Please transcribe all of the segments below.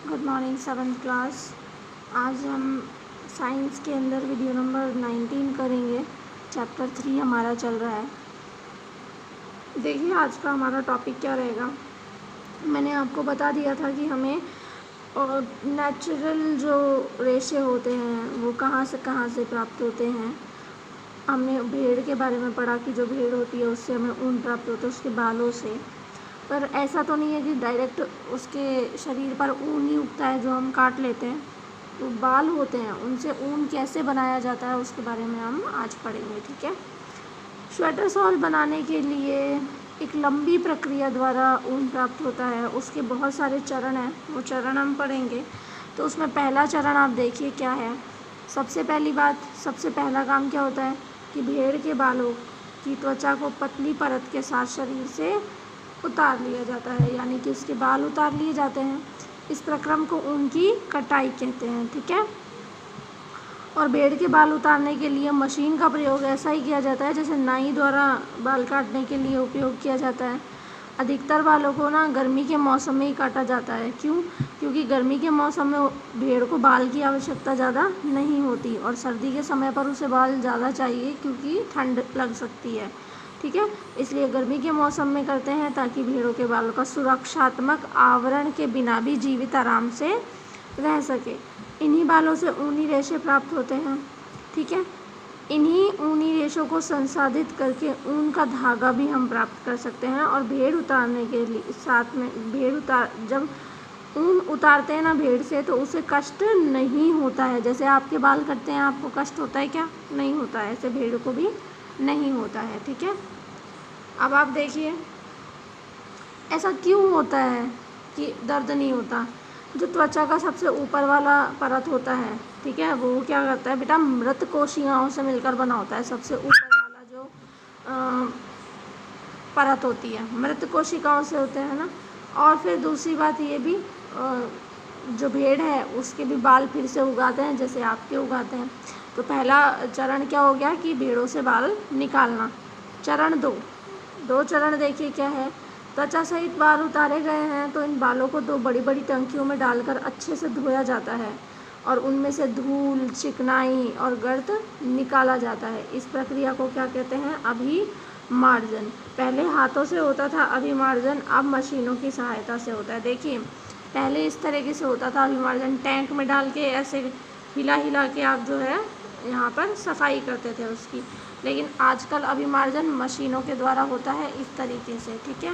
Good morning 7th class. आज हम science के अंदर वीडियो नंबर 19 करेंगे। चैप्टर 3 हमारा चल रहा है। देखिए आज का हमारा टॉपिक क्या रहेगा। मैंने आपको बता दिया था कि हमें नेचुरल जो रेशे होते हैं वो कहाँ से प्राप्त होते हैं। हमने भेड़ के बारे में पढ़ा कि जो भेड़ होती है उससे हमें ऊन प्राप्त होता है, उसके बालों से। पर ऐसा तो नहीं है कि डायरेक्ट उसके शरीर पर ऊन ही उगता है जो हम काट लेते हैं। तो बाल होते हैं, उनसे ऊन कैसे बनाया जाता है उसके बारे में हम आज पढ़ेंगे। ठीक है। स्वेटर शॉल बनाने के लिए एक लंबी प्रक्रिया द्वारा ऊन प्राप्त होता है। उसके बहुत सारे चरण हैं, वो चरण हम पढ़ेंगे। तो उसमें पहला चरण आप देखिए क्या है। सबसे पहला काम क्या होता है कि भेड़ के बालों की त्वचा को पतली परत के साथ शरीर से उतार लिया जाता है, यानी कि उसके बाल उतार लिए जाते हैं। इस प्रक्रम को ऊन की कटाई कहते हैं। ठीक है। और भेड़ के बाल उतारने के लिए मशीन का प्रयोग ऐसा ही किया जाता है जैसे नाई द्वारा बाल काटने के लिए उपयोग किया जाता है। अधिकतर बालों को ना गर्मी के मौसम में ही काटा जाता है। क्यों? क्योंकि गर्मी के मौसम में भेड़ को बाल की आवश्यकता ज़्यादा नहीं होती और सर्दी के समय पर उसे बाल ज़्यादा चाहिए क्योंकि ठंड लग सकती है। ठीक है। इसलिए गर्मी के मौसम में करते हैं ताकि भेड़ों के बालों का सुरक्षात्मक आवरण के बिना भी जीवित आराम से रह सके। इन्हीं बालों से ऊनी रेशे प्राप्त होते हैं। ठीक है। इन्हीं ऊनी रेशों को संसाधित करके ऊन का धागा भी हम प्राप्त कर सकते हैं। और भेड़ उतारने के लिए साथ में जब ऊन उतारते हैं ना भेड़ से, तो उसे कष्ट नहीं होता है। जैसे आपके बाल कटते हैं, आपको कष्ट होता है क्या? नहीं होता है। ऐसे भेड़ को भी नहीं होता है। ठीक है। अब आप देखिए ऐसा क्यों होता है कि दर्द नहीं होता। जो त्वचा का सबसे ऊपर वाला परत होता है, ठीक है, वो क्या करता है बेटा, मृत कोशिकाओं से मिलकर बना होता है। सबसे ऊपर वाला जो परत होती है मृत कोशिकाओं से होते हैं ना। और फिर दूसरी बात ये भी, जो भेड़ है उसके भी बाल फिर से उगाते हैं जैसे आपके उगाते हैं। तो पहला चरण क्या हो गया कि भेड़ों से बाल निकालना। चरण दो चरण देखिए क्या है। त्वचा सहित बाल उतारे गए हैं तो इन बालों को दो बड़ी बड़ी टंकियों में डालकर अच्छे से धोया जाता है और उनमें से धूल, चिकनाई और गर्द निकाला जाता है। इस प्रक्रिया को क्या कहते हैं? अभिमार्जन। पहले हाथों से होता था अभिमार्जन, अब मशीनों की सहायता से होता है। देखिए पहले इस तरीके से होता था अभिमार्जन, टैंक में डाल के ऐसे हिला हिला के आप जो है यहाँ पर सफाई करते थे उसकी। लेकिन आजकल अभिमार्जन मशीनों के द्वारा होता है इस तरीके से। ठीक है।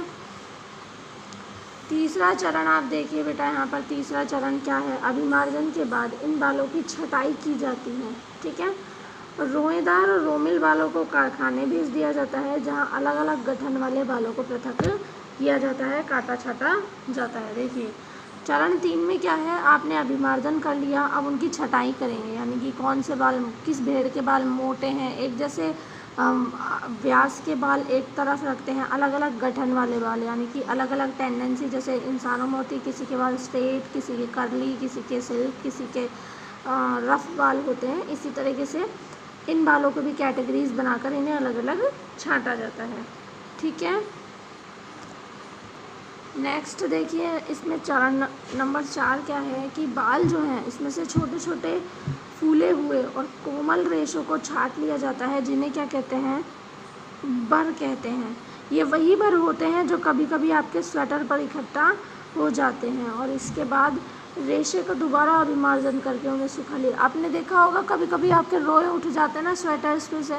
तीसरा चरण आप देखिए बेटा, यहाँ पर तीसरा चरण क्या है। अभिमार्जन के बाद इन बालों की छटाई की जाती है। ठीक है। रोएदार और रोमिल बालों को कारखाने भेज दिया जाता है जहाँ अलग अलग गठन वाले बालों को पृथक किया जाता है, काटा छाटा जाता है। देखिए चरण 3 में क्या है, आपने अभिमार्जन कर लिया, अब उनकी छटाई करेंगे, यानी कि कौन से बाल, किस भेड़ के बाल मोटे हैं, एक जैसे व्यास के बाल एक तरफ रखते हैं, अलग अलग गठन वाले बाल, यानी कि अलग अलग टेंडेंसी जैसे इंसानों में होती है। किसी के बाल स्ट्रेट, किसी के कर्ली, किसी के सिल्क, किसी के रफ बाल होते हैं। इसी तरीके से इन बालों को भी कैटेगरीज बनाकर इन्हें अलग अलग छांटा जाता है। ठीक है। नेक्स्ट देखिए इसमें चरण नंबर 4 क्या है कि बाल जो हैं इसमें से छोटे छोटे फूले हुए और कोमल रेशों को छांट लिया जाता है, जिन्हें क्या कहते हैं? बर कहते हैं। ये वही बर होते हैं जो कभी कभी आपके स्वेटर पर इकट्ठा हो जाते हैं और इसके बाद रेशे को दोबारा अभिमार्जन करके उन्हें सुखा लिया। आपने देखा होगा कभी कभी आपके रोए उठ जाते हैं ना स्वेटर्स पे से,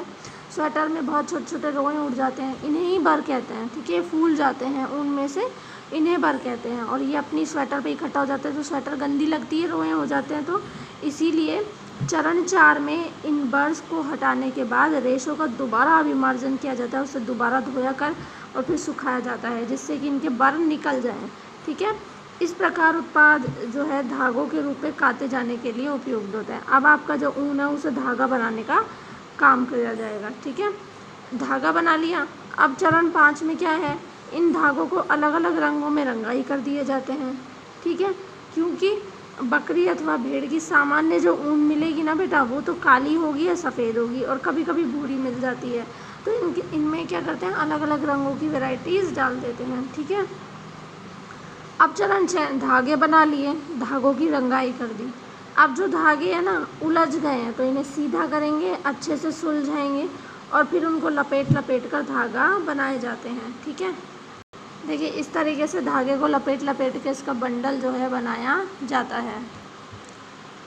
स्वेटर में बहुत छोटे छोटे रोए उठ जाते हैं, इन्हें ही बर कहते हैं। ठीक है। फूल जाते हैं ऊन में से, इन्हें बर कहते हैं। और ये अपनी स्वेटर पे इकट्ठा हो जाते हैं तो स्वेटर गंदी लगती है, रोए हो जाते हैं। तो इसीलिए चरण 4 में इन बर्स को हटाने के बाद रेशों का दोबारा अभिमार्जन किया जाता है, उसे दोबारा धोया कर और फिर सुखाया जाता है जिससे कि इनके बर निकल जाएं। ठीक है। इस प्रकार उत्पाद जो है धागों के रूप में काटे जाने के लिए उपयुक्त होता है। अब आपका जो ऊन है उसे धागा बनाने का काम किया जाएगा। ठीक है। धागा बना लिया। अब चरण 5 में क्या है, इन धागों को अलग अलग रंगों में रंगाई कर दिए जाते हैं। ठीक है। क्योंकि बकरी अथवा भेड़ की सामान्य जो ऊन मिलेगी ना बेटा, वो तो काली होगी या सफ़ेद होगी और कभी कभी भूरी मिल जाती है। तो इनमें क्या करते हैं, अलग अलग रंगों की वैरायटीज़ डाल देते हैं। ठीक है। अब चरण 6, धागे बना लिए, धागों की रंगाई कर दी। अब जो धागे हैं ना उलझ गए हैं तो इन्हें सीधा करेंगे, अच्छे से सुलझाएंगे और फिर उनको लपेट लपेट कर धागा बनाए जाते हैं। ठीक है, देखिए इस तरीके से धागे को लपेट लपेट के इसका बंडल जो है बनाया जाता है।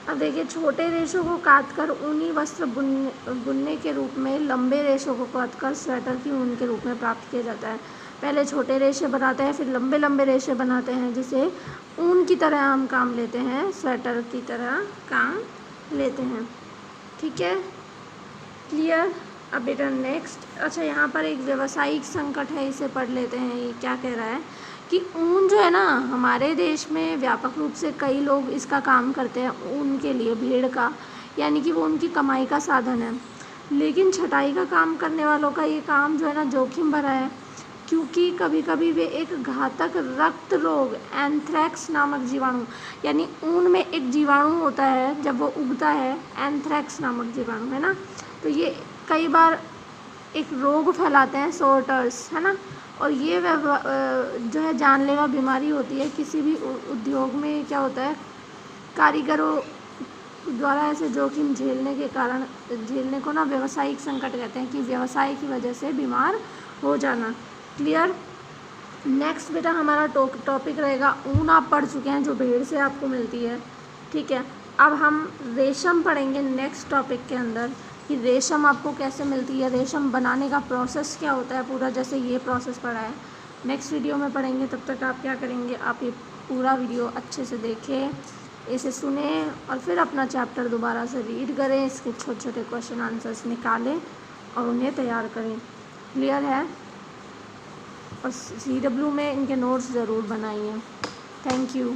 अब देखिए छोटे रेशों को काटकर ऊनी वस्त्र बुनने के रूप में, लंबे रेशों को काटकर स्वेटर की ऊन के रूप में प्राप्त किया जाता है। पहले छोटे रेशे बनाते हैं, फिर लंबे लंबे रेशे बनाते हैं, जिसे ऊन की तरह हम काम लेते हैं, स्वेटर की तरह काम लेते हैं। ठीक है, क्लियर। अब बेटा नेक्स्ट, अच्छा यहाँ पर एक व्यावसायिक संकट है, इसे पढ़ लेते हैं। ये क्या कह रहा है कि ऊन जो है ना हमारे देश में व्यापक रूप से कई लोग इसका काम करते हैं ऊन के लिए, भेड़ का, यानी कि वो उनकी कमाई का साधन है। लेकिन छटाई का काम करने वालों का ये काम जो है ना जोखिम भरा है, क्योंकि कभी कभी वे एक घातक रक्त रोग, एंथ्रेक्स नामक जीवाणु, यानी ऊन में एक जीवाणु होता है जब वो उगता है, एंथ्रेक्स नामक जीवाणु है ना, तो ये कई बार एक रोग फैलाते हैं, सोर्टर्स है ना, और ये जो है जानलेवा बीमारी होती है। किसी भी उद्योग में क्या होता है, कारीगरों द्वारा ऐसे जोखिम झेलने को ना व्यावसायिक संकट कहते हैं, कि व्यवसाय की वजह से बीमार हो जाना। क्लियर। नेक्स्ट बेटा हमारा टॉपिक रहेगा ऊन। आप पढ़ चुके हैं जो भेड़ से आपको मिलती है। ठीक है, अब हम रेशम पढ़ेंगे नेक्स्ट टॉपिक के अंदर, कि रेशम आपको कैसे मिलती है, रेशम बनाने का प्रोसेस क्या होता है पूरा, जैसे ये प्रोसेस पढ़ा है। नेक्स्ट वीडियो में पढ़ेंगे, तब तक आप क्या करेंगे, आप ये पूरा वीडियो अच्छे से देखें, इसे सुने और फिर अपना चैप्टर दोबारा से रीड करें, इसके छोटे छोटे क्वेश्चन आंसर्स निकालें और उन्हें तैयार करें। क्लियर है। और CW में इनके नोट्स ज़रूर बनाइए। Thank you.